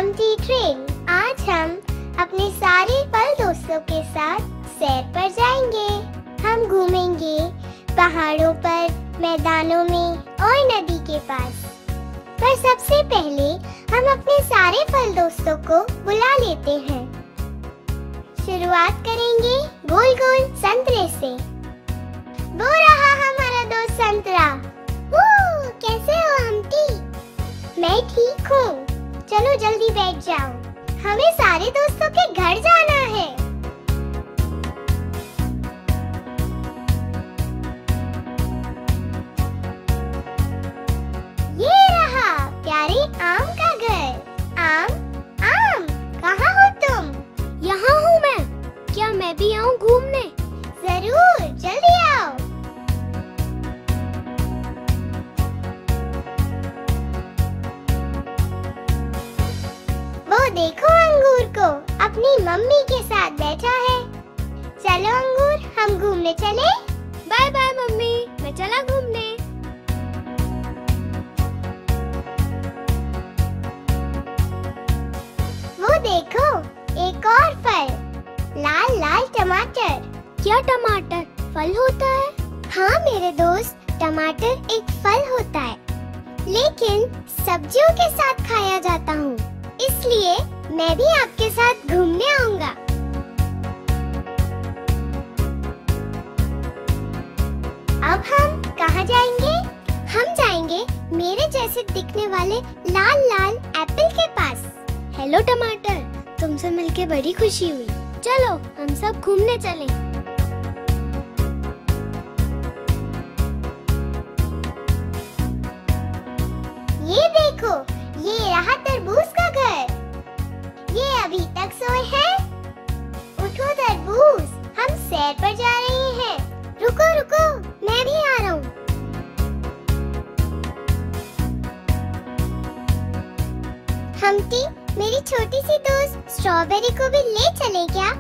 Humpty train. आज हम अपने सारे फल दोस्तों के साथ सैर पर जाएंगे। हम घूमेंगे पहाड़ों पर, मैदानों में और नदी के पास। पर सबसे पहले हम अपने सारे फल दोस्तों को बुला लेते हैं। शुरुआत करेंगे गोल गोल संतरे से। वो रहा हमारा दोस्त संतरा। कैसे हो हम्टी? मैं ठीक हूँ। चलो जल्दी बैठ जाओ, हमें सारे दोस्तों के घर जाना है। ये रहा प्यारे आम का घर। आम आम, कहाँ हो तुम? यहाँ हूँ मैं। क्या मैं भी आऊँ घूमने? जरूर, जल्दी आओ। वो देखो अंगूर को अपनी मम्मी के साथ बैठा है। चलो अंगूर, हम घूमने चले। बाय बाय मम्मी, मैं चला घूमने। वो देखो एक और फल, लाल लाल टमाटर। क्या टमाटर फल होता है? हाँ मेरे दोस्त, टमाटर एक फल होता है, लेकिन सब्जियों के साथ खाया जाता हूँ। इसलिए मैं भी आपके साथ घूमने आऊंगा। अब हम कहाँ जाएंगे? हम जाएंगे मेरे जैसे दिखने वाले लाल लाल एप्पल के पास। हेलो टमाटर, तुमसे मिलके बड़ी खुशी हुई। चलो हम सब घूमने चलें। ये देखो, ये रहा तरबूज का घर। ये अभी तक सोए हैं। उठो तरबूज, हम सैर पर जा रहे हैं। रुको रुको, मैं भी आ रहा हूँ। हम्टी, मेरी छोटी सी दोस्त स्ट्रॉबेरी को भी ले चले क्या?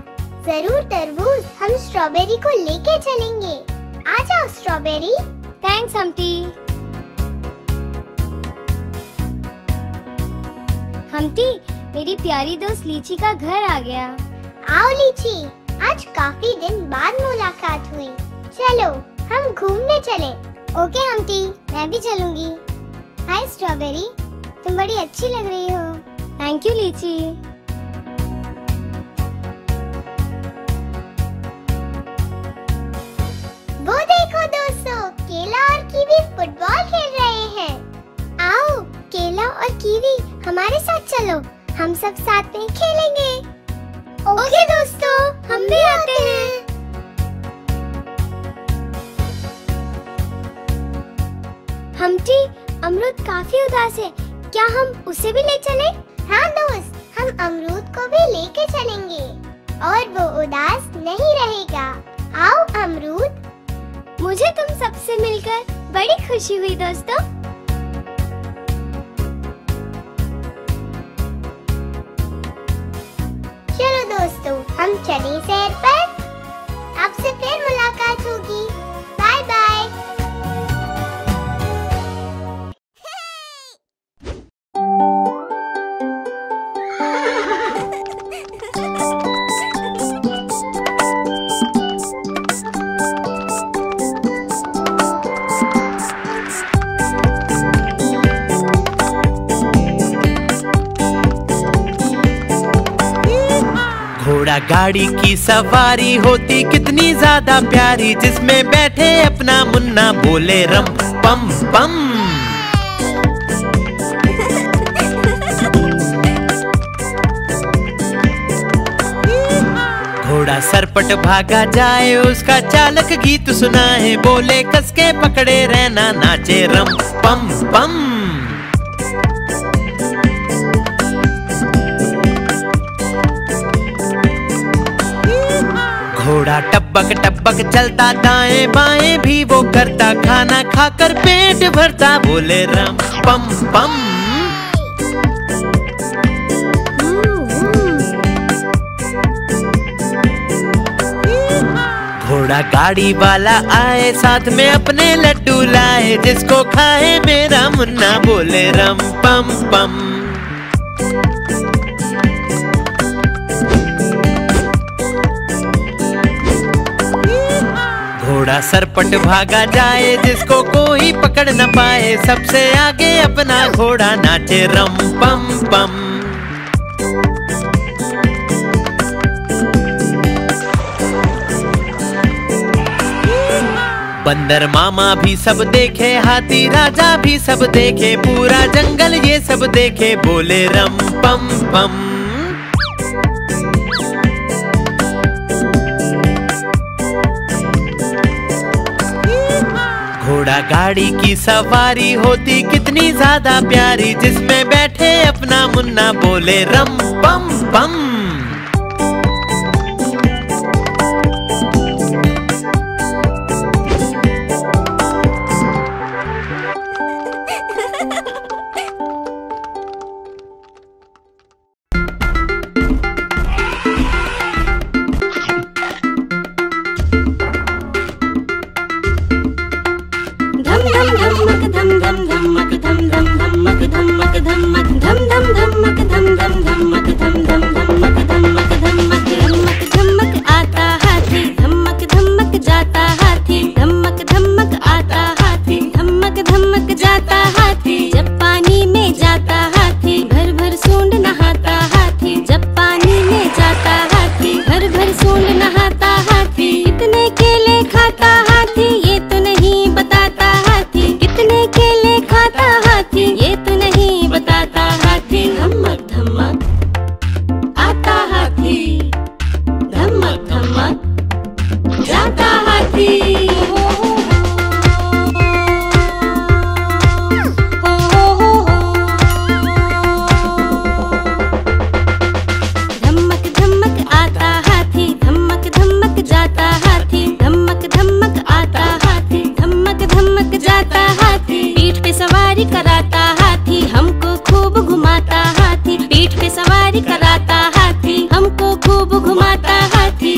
जरूर तरबूज, हम स्ट्रॉबेरी को लेके चलेंगे। आ जाओ स्ट्रॉबेरी। Thanks Humpty. हम्टी, मेरी प्यारी दोस्त लीची का घर आ गया। आओ लीची, आज काफी दिन बाद मुलाकात हुई। चलो हम घूमने चले। ओके हम्टी, मैं भी चलूंगी। हाय स्ट्रॉबेरी, तुम बड़ी अच्छी लग रही हो। थैंक यू लीची। वो देखो दोस्तों, केला और कीवी फुटबॉल खेल रहे हैं। आओ केला और कीवी हमारे साथ चलो, हम सब साथ में खेलेंगे। ओके दोस्तों, हम भी आते हैं। हम्टी, अमरूद काफी उदास है, क्या हम उसे भी ले चलें? हाँ दोस्त, हम अमरूद को भी लेके चलेंगे और वो उदास नहीं रहेगा। आओ अमरूद। मुझे तुम सबसे मिलकर बड़ी खुशी हुई दोस्तों। चलो दोस्तों, हम चले सैर पर। आपसे फिर मुलाकात होगी। Bye bye. घोड़ा गाड़ी की सवारी होती कितनी ज्यादा प्यारी, जिसमें बैठे अपना मुन्ना बोले रम पम पम। घोड़ा सरपट भागा जाए, उसका चालक गीत सुनाए, बोले कसके पकड़े रहना, नाचे रम पम पम। घोड़ा टपक टपक चलता, दाएं बाएं भी वो करता, खाना खाकर पेट भरता, बोले रम पम पम। घोड़ा गाड़ी वाला आए, साथ में अपने लड्डू लाए, जिसको खाए मेरा मुन्ना, बोले रम पम पम। घोड़ा सरपट भागा जाए, जिसको कोई पकड़ न पाए, सबसे आगे अपना घोड़ा नाचे रम पम पम। बंदर मामा भी सब देखे, हाथी राजा भी सब देखे, पूरा जंगल ये सब देखे, बोले रम पम पम। घोड़ा गाड़ी की सवारी होती कितनी ज्यादा प्यारी, जिसमें बैठे अपना मुन्ना, बोले रम पम पम।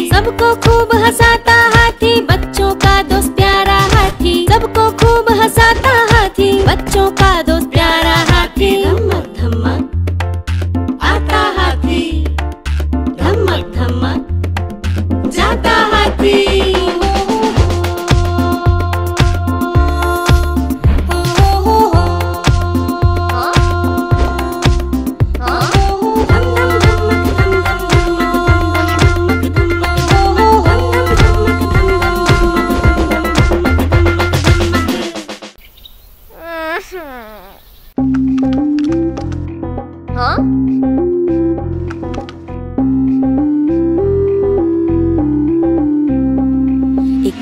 सबको खूब हंसाता हाथी, बच्चों का दोस्त प्यारा हाथी। सबको खूब हंसाता हाथी, बच्चों का दोस्त प्यारा हाथी। धमक धमक आता हाथी, धमक धमक जाता हाथी।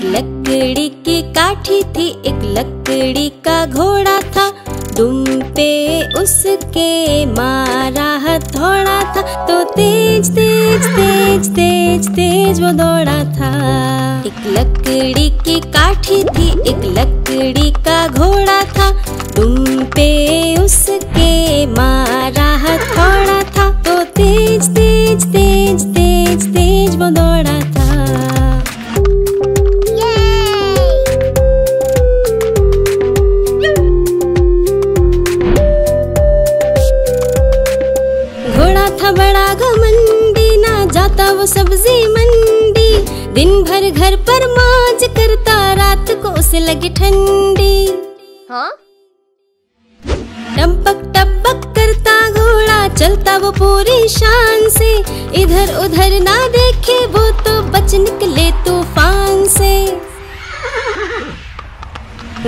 लकड़ी की काठी थी, एक लकड़ी का घोड़ा था। दुम पे उसके मारा हथौड़ा था, तो तेज तेज तेज तेज तेज वो दौड़ा था। एक लकड़ी की काठी थी, एक लकड़ी का घोड़ा था। दुम पे उसके मारा हथौड़ा था, तो तेज तेज तेज तेज तेज वो दौड़ा था। बड़ा घमंडी, ना जाता वो सब्जी मंडी। दिन भर घर पर मौज करता, रात को उसे लगी ठंडी। हाँ? टपक टपक करता घोड़ा, चलता वो पूरी शान से। इधर उधर ना देखे वो, तो बच निकले तूफान से।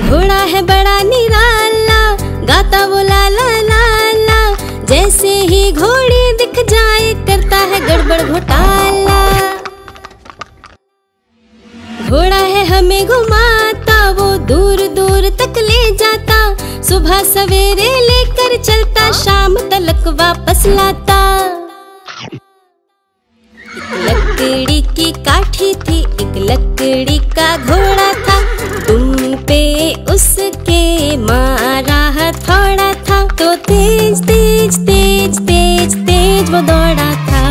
घोड़ा है बड़ा निराला, गाता वो ला ला ला ला। जैसे ही घोड़ी दिख जाए, करता है गड़बड़ घोटाला। घोड़ा है हमें घुमाता, वो दूर दूर तक ले जाता। सुबह सवेरे लेकर चलता, शाम तलक वापस लाता। एक लकड़ी की काठी थी, एक लकड़ी का घोड़ा था। दुम पे उसके मारा हथौड़ा था, तो तेज तेज तेज तेज तेज वो दौड़ा था।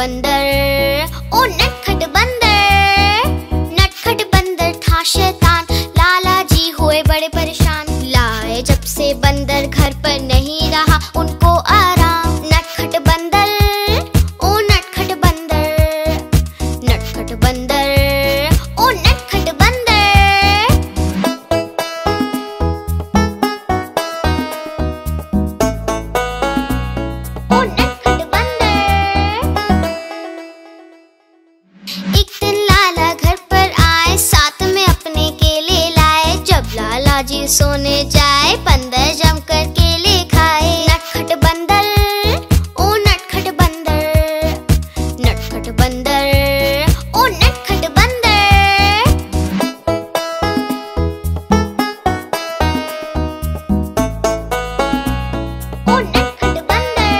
बंदर, ओ नटखट बंदर। नटखट बंदर था शैतान, लाला जी हुए बड़े परेशान। लाए जब से बंदर घर पर नहीं रहा उनको आराम। नटखट बंदर, ओ नटखट बंदर। नटखट बंदर, ओ नटखट बंदर। ओ नटखट बंदर। एक दिन लाला घर पर आए, साथ में अपने केले लाए। जब लाला जी सोने जाए, बंदर जमकर केले खाए। नटखट बंदर, ओ नटखट बंदर। नटखट बंदर, ओ नटखट बंदर। ओ नटखट बंदर।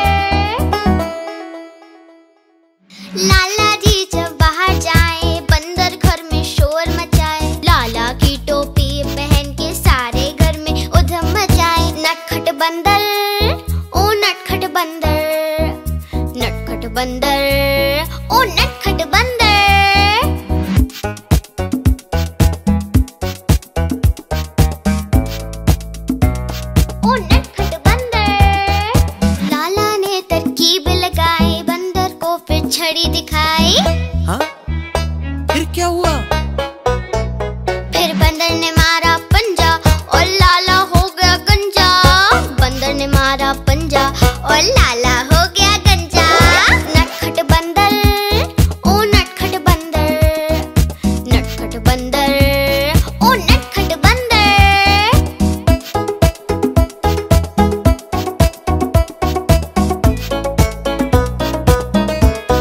लाला जी जब बाहर जाए, बंदर घर में शोर मचाए। लाला की टोपी पहन के सारे घर में उधम मचाए। नटखट बंदर, ओ नटखट बंदर। नटखट बंदर, ओ नटखट बंदर। ओ नटखट बंदर। लाला ने तरकीब लगाई, बंदर को फिर छड़ी दिखाई। हाँ? फिर क्या हुआ? फिर बंदर ने मारा पंजा और लाला हो गया गंजा। बंदर ने मारा पंजा और लाला हो गया गंजा। नटखट बंदर, ओ नटखट बंदर। नटखट बंदर, ओ नटखट बंदर।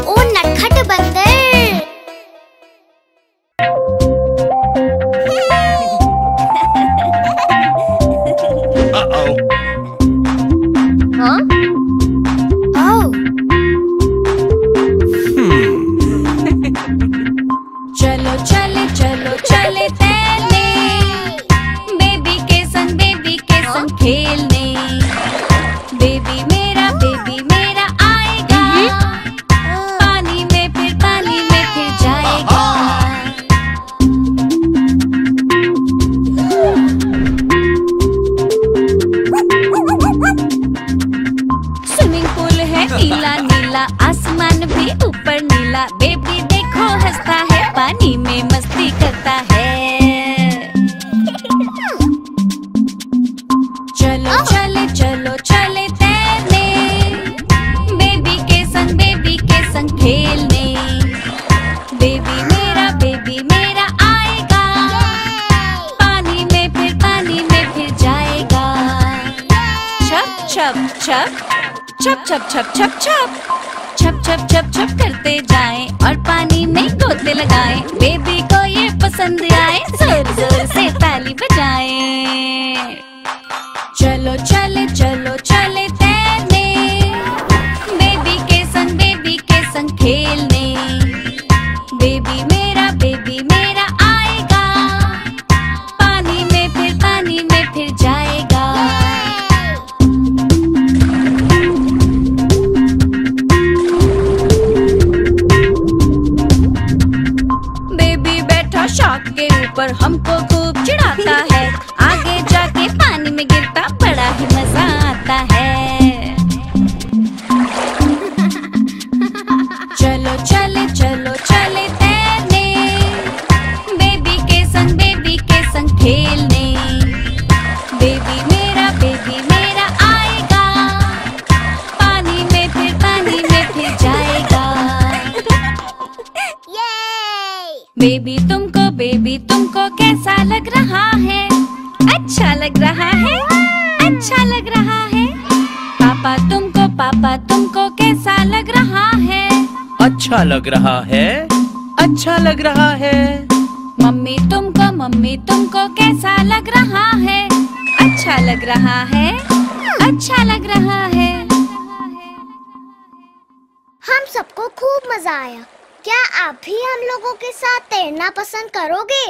ओ नटखट बंदर। Uh-oh. हाँ? ओह, चलो चले चलो चले तैरने, बेबी के संग खेलने। बेबी मेरा आएगा, पानी में फिर जाएगा। स्विमिंग पूल है नीला नीला, आसमान भी ऊपर नीला। बेबी देखो हंसता है, पानी में मस्ती करता है। चलो चले चलो चले तैरने, बेबी के संग खेलने। बेबी मेरा आएगा, पानी में फिर जाएगा। छप छप छप छप छप छप छप छप छप छप छप छप करते जाएं और पानी में गोते लगाएं। बेबी को ये पसंद आए, जोर जोर से ताली बजाएं। चलो चले तैरने, बेबी के संग खेलने। बेबी मेरा आएगा, पानी में फिर जाएगा। बेबी बैठा शार्क के ऊपर, हमको खूब चिढ़ाता है। आगे जाके पानी में गिरता, बड़ा ही मजा आता है। चलो चले तैरने, बेबी के संग खेलने। बेबी मेरा आएगा, पानी में फिर जाएगा। बेबी तुमको कैसा लग रहा है? अच्छा लग रहा है, अच्छा लग रहा है। पापा तुमको कैसा लग रहा है? अच्छा लग रहा है, अच्छा लग रहा है। मम्मी तुमको कैसा लग रहा है? अच्छा लग रहा है, अच्छा लग रहा है। हम सबको खूब मजा आया। क्या आप भी हम लोगों के साथ तैरना पसंद करोगे?